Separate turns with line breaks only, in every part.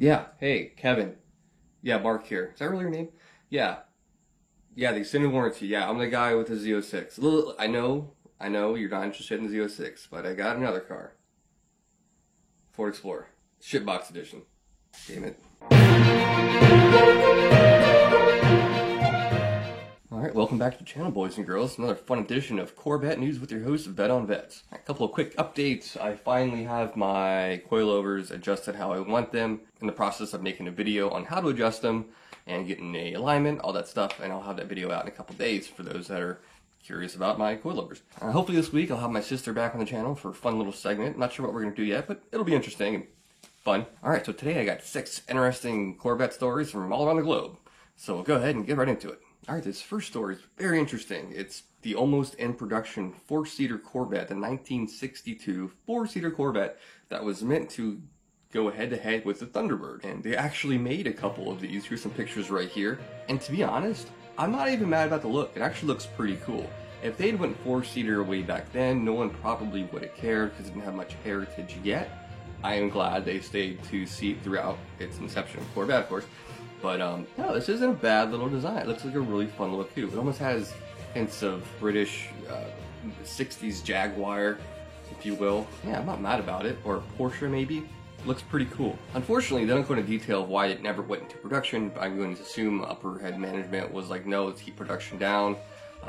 Yeah, hey, Kevin. Yeah, Mark here. Is that really your name? Yeah. Yeah, the extended warranty. Yeah, I'm the guy with the Z06. I know, you're not interested in the Z06, but I got another car. Ford Explorer. Shitbox edition. Damn it. Alright, welcome back to the channel, boys and girls. Another fun edition of Corvette News with your host, Vet on Vets. A couple of quick updates. I finally have my coilovers adjusted how I want them. In the process of making a video on how to adjust them and getting a alignment, all that stuff, and I'll have that video out in a couple days for those that are curious about my coilovers. Hopefully this week I'll have my sister back on the channel for a fun little segment. Not sure what we're going to do yet, but it'll be interesting and fun. Alright, so today I got 6 interesting Corvette stories from all around the globe. So we'll go ahead and get right into it. Alright, this first story is very interesting. It's the almost in production 4-seater Corvette, the 1962 4-seater Corvette that was meant to go head-to-head with the Thunderbird. And they actually made a couple of these. Here's some pictures right here. And to be honest, I'm not even mad about the look. It actually looks pretty cool. If they'd went 4-seater way back then, no one probably would have cared because it didn't have much heritage yet. I am glad they stayed 2-seat throughout its inception. Corvette, of course. But, no, this isn't a bad little design. It looks like a really fun little coupe. It almost has hints of British 60s Jaguar, if you will. Yeah, I'm not mad about it. Or Porsche, maybe. Looks pretty cool. Unfortunately, they don't go into detail of why it never went into production. I'm going to assume upper head management was like, no, let's keep production down.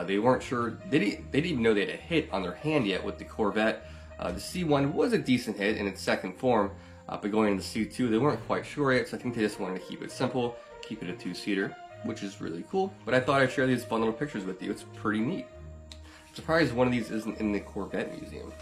They weren't sure. They didn't even know they had a hit on their hand yet with the Corvette. The C1 was a decent hit in its second form. But going into C2, they weren't quite sure yet, so I think they just wanted to keep it simple, keep it a 2-seater, which is really cool. But I thought I'd share these fun little pictures with you. It's pretty neat. I'm surprised one of these isn't in the Corvette Museum.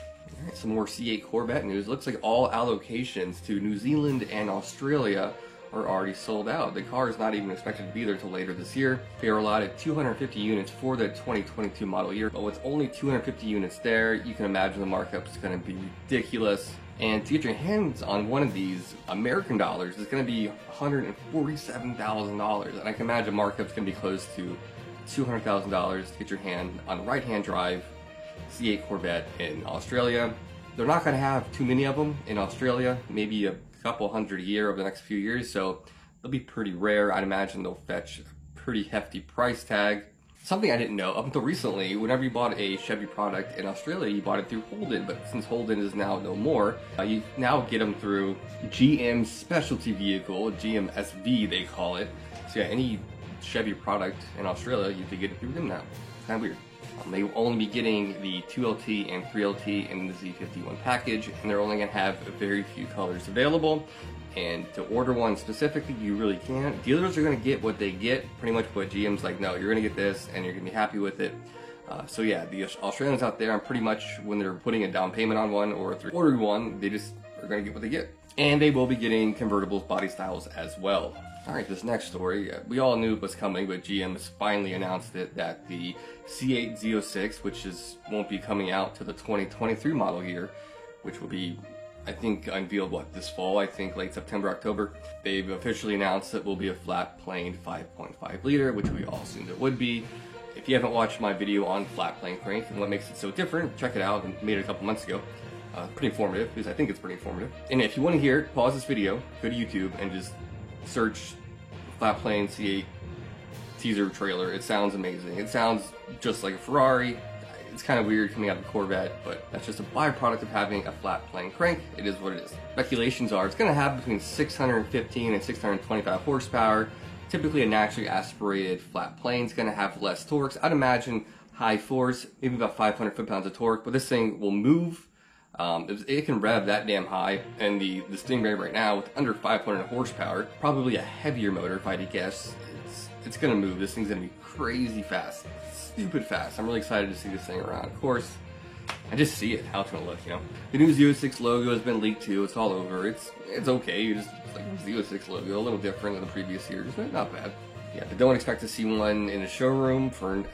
Alright, some more C8 Corvette news. Looks like all allocations to New Zealand and Australia are already sold out. The car is not even expected to be there until later this year. They are allotted 250 units for the 2022 model year, but with only 250 units there, you can imagine the markup is going to be ridiculous. And to get your hands on one of these American dollars is going to be $147,000. And I can imagine markup's going to be close to $200,000 to get your hand on a right-hand drive C8 Corvette in Australia. They're not going to have too many of them in Australia, maybe a couple hundred a year over the next few years, so they'll be pretty rare. I'd imagine they'll fetch a pretty hefty price tag. Something I didn't know, up until recently, whenever you bought a Chevy product in Australia, you bought it through Holden, but since Holden is now no more, you now get them through GM's specialty vehicle, GM SV they call it. So yeah, any Chevy product in Australia, you can get it through them now. It's kind of weird. They will only be getting the 2LT and 3LT in the Z51 package, and they're only going to have very few colors available. And to order one specifically, you really can't. Dealers are going to get what they get, pretty much what GM's like, no, you're going to get this, and you're going to be happy with it. So yeah, the Australians out there, pretty much when they're putting a down payment on one, or if they're ordering one, they just are going to get what they get. And they will be getting convertibles body styles as well. Alright, this next story, we all knew it was coming, but GM has finally announced it, that the C8 Z06, which won't be coming out to the 2023 model year, which will be, I think, unveiled, this fall, I think late September, October. They've officially announced it will be a flat plane 5.5 liter, which we all assumed it would be. If you haven't watched my video on flat plane crank and what makes it so different, check it out. I made it a couple months ago. Pretty informative, because I think it's pretty informative. And if you want to hear it, pause this video, go to YouTube, and just search flat plane C8 teaser trailer. It sounds amazing. It sounds just like a Ferrari. It's kind of weird coming out of a Corvette, but that's just a byproduct of having a flat plane crank. It is what it is. Speculations are it's going to have between 615 and 625 horsepower. Typically a naturally aspirated flat plane is going to have less torque. I'd imagine high force, maybe about 500 foot-pounds of torque, but this thing will move. It can rev that damn high, and the Stingray right now with under 500 horsepower, probably a heavier motor if I had to guess, it's gonna move. This thing's gonna be crazy fast, stupid fast. I'm really excited to see this thing around. Of course, I just see it, how it's gonna look, you know. The new Z06 logo has been leaked too. It's all over. It's okay. It's like Z06 logo, a little different than the previous years, but not bad. Yeah, but don't expect to see one in a showroom for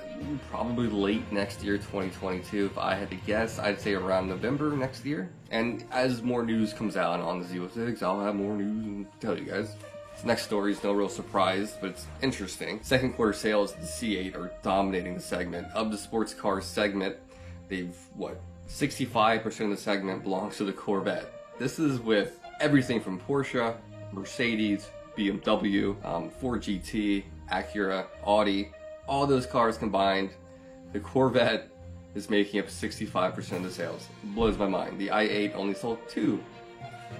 probably late next year, 2022. If I had to guess, I'd say around November next year. And as more news comes out on the Z06, I'll have more news to tell you guys. This next story is no real surprise, but it's interesting. Second quarter sales of the C8 are dominating the segment. Of the sports car segment, 65% of the segment belongs to the Corvette. This is with everything from Porsche, Mercedes, BMW, Ford GT, Acura, Audi, all those cars combined, the Corvette is making up 65% of the sales. It blows my mind. The i8 only sold 2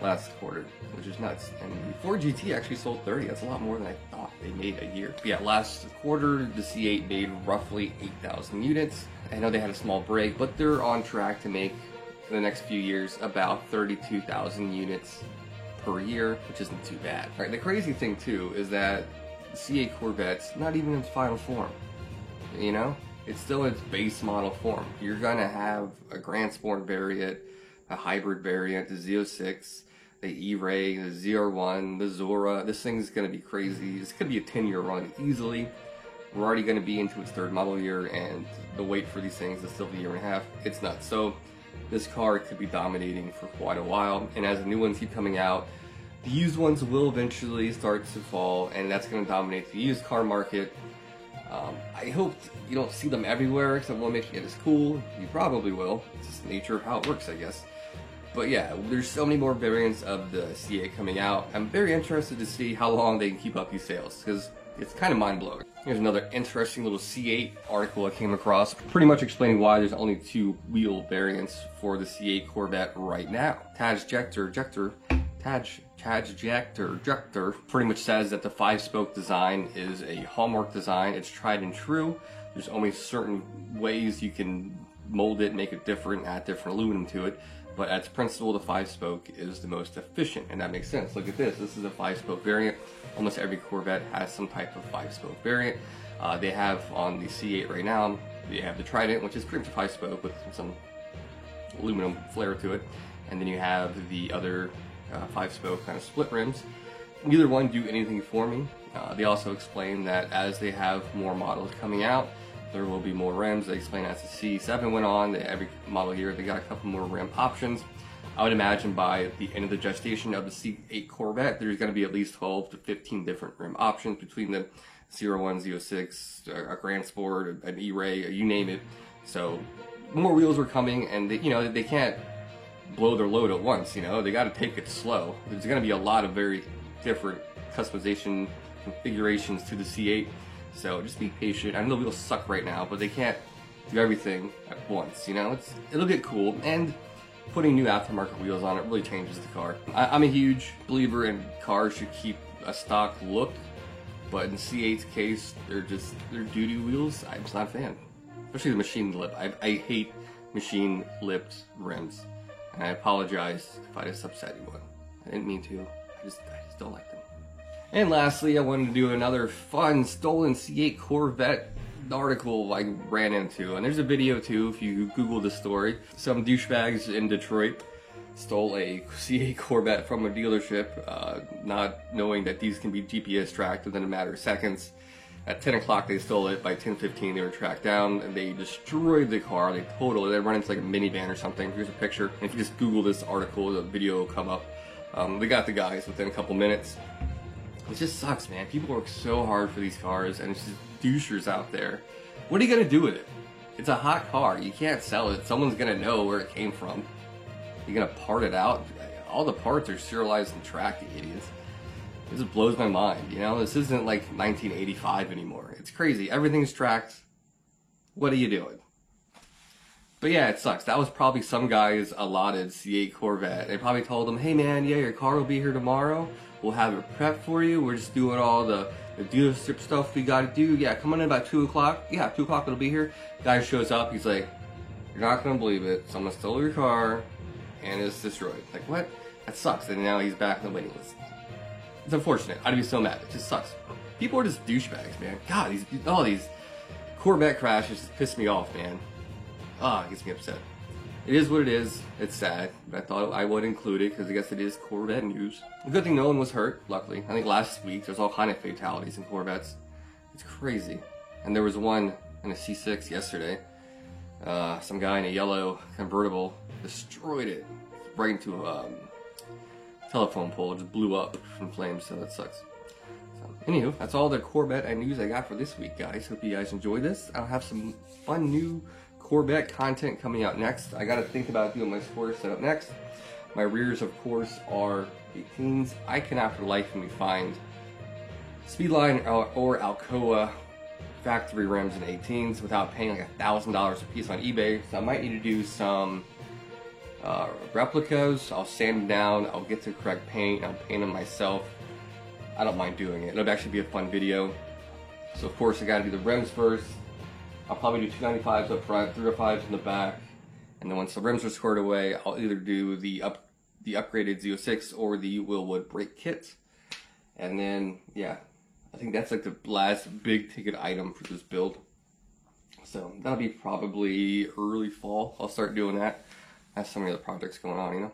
last quarter, which is nuts. And the Ford GT actually sold 30. That's a lot more than I thought they made a year. But yeah, last quarter, the C8 made roughly 8,000 units. I know they had a small break, but they're on track to make, in the next few years, about 32,000 units per year, which isn't too bad. All right, the crazy thing too is that the C8 Corvette's not even in its final form. You know? It's still in its base model form. You're gonna have a Grand Sport variant, a hybrid variant, the Z06, the E-Ray, the ZR1, the Zora. This thing's gonna be crazy. It's gonna be a 10-year run easily. We're already gonna be into its 3rd model year, and the wait for these things is still a year and a half. It's nuts. So this car could be dominating for quite a while, and as the new ones keep coming out, the used ones will eventually start to fall, and that's gonna dominate the used car market. I hope you don't see them everywhere, because it won't make it as cool. You probably will. It's just the nature of how it works, I guess. But yeah, there's so many more variants of the C8 coming out. I'm very interested to see how long they can keep up these sales, because it's kind of mind-blowing. Here's another interesting little C8 article I came across, pretty much explaining why there's only 2 wheel variants for the C8 Corvette right now. Taj Jector pretty much says that the 5-spoke design is a hallmark design. It's tried and true. There's only certain ways you can mold it, make it different, add different aluminum to it. But at its principle, the 5-spoke is the most efficient, and that makes sense. Look at this. This is a 5-spoke variant. Almost every Corvette has some type of 5-spoke variant. They have on the C8 right now, they have the Trident, which is pretty much 5-spoke with some aluminum flair to it. And then you have the other 5-spoke kind of split rims. Neither one do anything for me. They also explain that as they have more models coming out, there will be more rims. They explain as the C7 went on, every model year they got a couple more rim options. I would imagine by the end of the gestation of the C8 Corvette, there's going to be at least 12 to 15 different rim options between the ZR1, Z06, a Grand Sport, an E-Ray, you name it. So more wheels are coming, and they can't blow their load at once. They got to take it slow. There's going to be a lot of very different customization configurations to the C8. So just be patient. I know the wheels suck right now, but they can't do everything at once. It'll get cool, and putting new aftermarket wheels on it really changes the car. I'm a huge believer in cars should keep a stock look, but in C8's case, they're doo-doo wheels. I'm just not a fan, especially the machine lip. I hate machine lipped rims, and I apologize if I just upset anyone. I didn't mean to. I just don't like them. And lastly, I wanted to do another fun stolen C8 Corvette article I ran into. And there's a video too, if you Google the story. Some douchebags in Detroit stole a C8 Corvette from a dealership, not knowing that these can be GPS tracked within a matter of seconds. At 10 o'clock they stole it. By 10:15 they were tracked down, and they destroyed the car. They totaled it. They run into like a minivan or something. Here's a picture. And if you just Google this article, the video will come up. They got the guys within a couple minutes. It just sucks, man. People work so hard for these cars, and it's just douchers out there. What are you gonna do with it? It's a hot car. You can't sell it. Someone's gonna know where it came from. You're gonna part it out? All the parts are serialized and tracked, you idiots. It just blows my mind, This isn't like 1985 anymore. It's crazy. Everything's tracked. What are you doing? But yeah, it sucks. That was probably some guy's allotted C8 Corvette. They probably told him, hey man, yeah, your car will be here tomorrow. We'll have it prepped for you. We're just doing all the dealership stuff we gotta do. Yeah, come on in about 2 o'clock. Yeah, 2 o'clock it'll be here. Guy shows up, he's like, you're not gonna believe it. Someone stole your car and it's destroyed. Like, what? That sucks. And now he's back on the waiting list. It's unfortunate. I'd be so mad. It just sucks. People are just douchebags, man. God, these Corvette crashes just piss me off, man. It gets me upset. It is what it is. It's sad, but I thought I would include it because I guess it is Corvette news. The good thing no one was hurt, luckily. I think last week there's all kind of fatalities in Corvettes. It's crazy. And there was one in a C6 yesterday. Some guy in a yellow convertible destroyed it right into a telephone pole. It just blew up from flames, so that sucks. So, anywho, that's all the Corvette news I got for this week, guys. Hope you guys enjoy this. I'll have some fun new Corvette content coming out next. I gotta think about doing my spoiler setup next. My rears, of course, are 18s. I cannot for life of me find Speedline or Alcoa factory rims in 18s without paying like $1,000 a piece on eBay. So I might need to do some replicas. I'll sand them down, I'll get the correct paint, I'll paint them myself. I don't mind doing it. It'll actually be a fun video. So of course I gotta do the rims first. I'll probably do 295s up front, 305s in the back, and then once the rims are squared away, I'll either do the upgraded Z06 or the Wilwood brake kit. And then, yeah, I think that's like the last big ticket item for this build. So that'll be probably early fall. I'll start doing that. I have so many other projects going on, you know.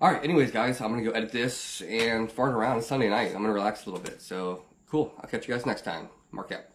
Alright, anyways guys, I'm gonna go edit this and fart around. It's Sunday night. I'm gonna relax a little bit. So cool. I'll catch you guys next time. Mark out.